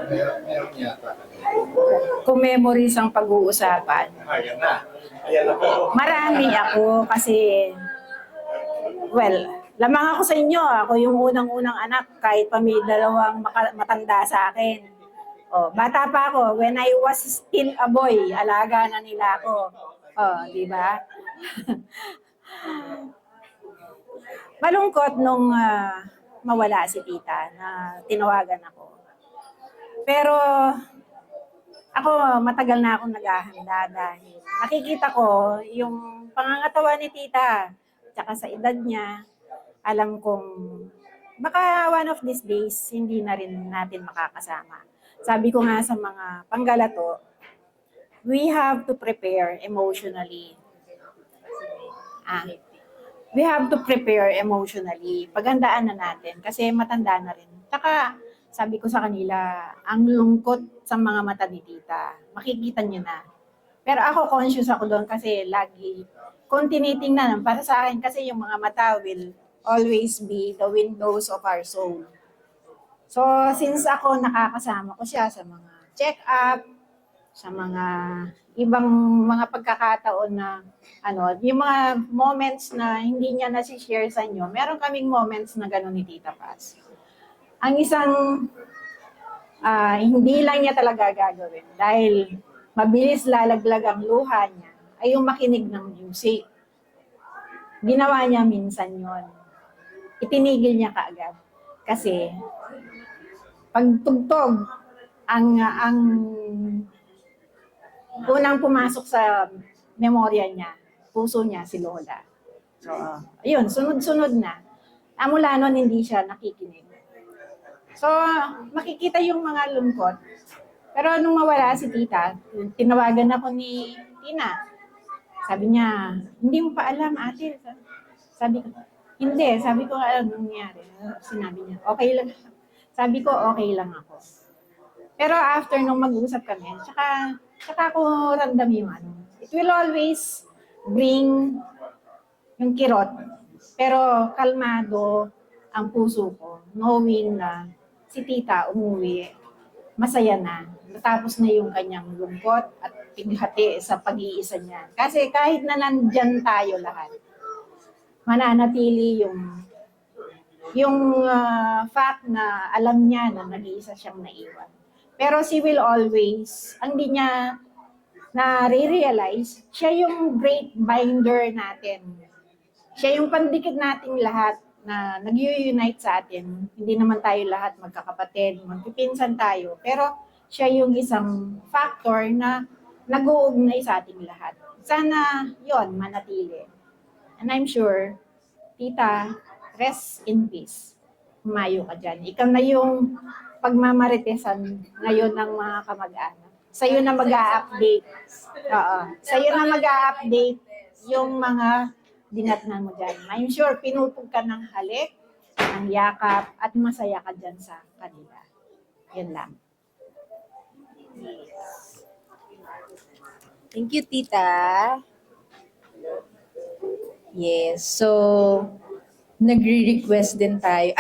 Meron yata. Kung memories ang pag-uusapan. Ayan na. Ayan na po. Marami ako kasi, well, lamang ako sa inyo. Ako yung unang-unang anak kahit pa may dalawang matanda sa akin. Oh, bata pa ako. When I was still a boy, alaga na nila ako. Oh, di ba? Malungkot nung mawala si tita na tinawagan ako. Pero ako, matagal na akong naghahanda dahil nakikita ko yung pangangatawan ni tita. Tsaka sa edad niya, alam kong baka one of these days, hindi na rin natin makakasama. Sabi ko nga sa mga panggalato, we have to prepare emotionally. We have to prepare emotionally. Paghandaan na natin kasi matanda na rin. Tsaka, sabi ko sa kanila, ang lungkot sa mga mata ni tita. Makikita niyo na. Pero ako conscious ako doon kasi lagi kung tinitingnan, para sa akin kasi yung mga mata will always be the windows of our soul. So, since ako nakakasama ko siya sa mga check-up, sa mga ibang mga pagkakataon na yung mga moments na hindi niya nasi-share sa inyo, meron kaming moments na gano'n ni Tita Paz. Ang isang hindi lang niya talaga gagawin dahil mabilis lalaglag ang luha niya ay yung makinig ng music. Ginawa niya minsan yon. Itinigil niya kaagad. Kasi pagtugtog ang unang pumasok sa memorya niya, puso niya si Lola. So, ayun, sunod-sunod na. Mula nun, hindi siya nakikinig. So, makikita yung mga lungkot. Pero nung mawala si tita, tinawagan ako ni Tina. Sabi niya, hindi mo pa alam, ate. Sabi ko, hindi. Sabi ko, anong nangyari? Sinabi niya, okay lang. Sabi ko, okay lang ako. Pero after nung mag-usap kami, tsaka ko ramdam yung it will always bring yung kirot. Pero kalmado ang puso ko, knowing na si tita umuwi, masaya na. Natapos na yung kanyang lungkot at pighati sa pag-iisa niya. Kasi kahit na nandyan tayo lahat, mananatili yung fact na alam niya na nag-iisa siyang naiwan. Pero she will always, ang di niya na-realize, siya yung great binder natin. Siya yung pandikit nating lahat na nag-unite sa atin. Hindi naman tayo lahat magkakapatid, magpipinsan tayo. Pero siya yung isang factor na nag-uugnay sa ating lahat. Sana yon manatili. And I'm sure, tita, rest in peace. Humayo ka dyan. Ikaw na yung pagmamaritesan ngayon ng mga kamag-anak. Sa'yo na mag-a-update. Sa'yo na mag-a-update yung mga dinatnan mo dyan. I'm sure pinupog ka ng halik, ng yakap, at masaya ka dyan sa kanila. Yan lang. Thank you, tita. Yes, so nagre-request din tayo.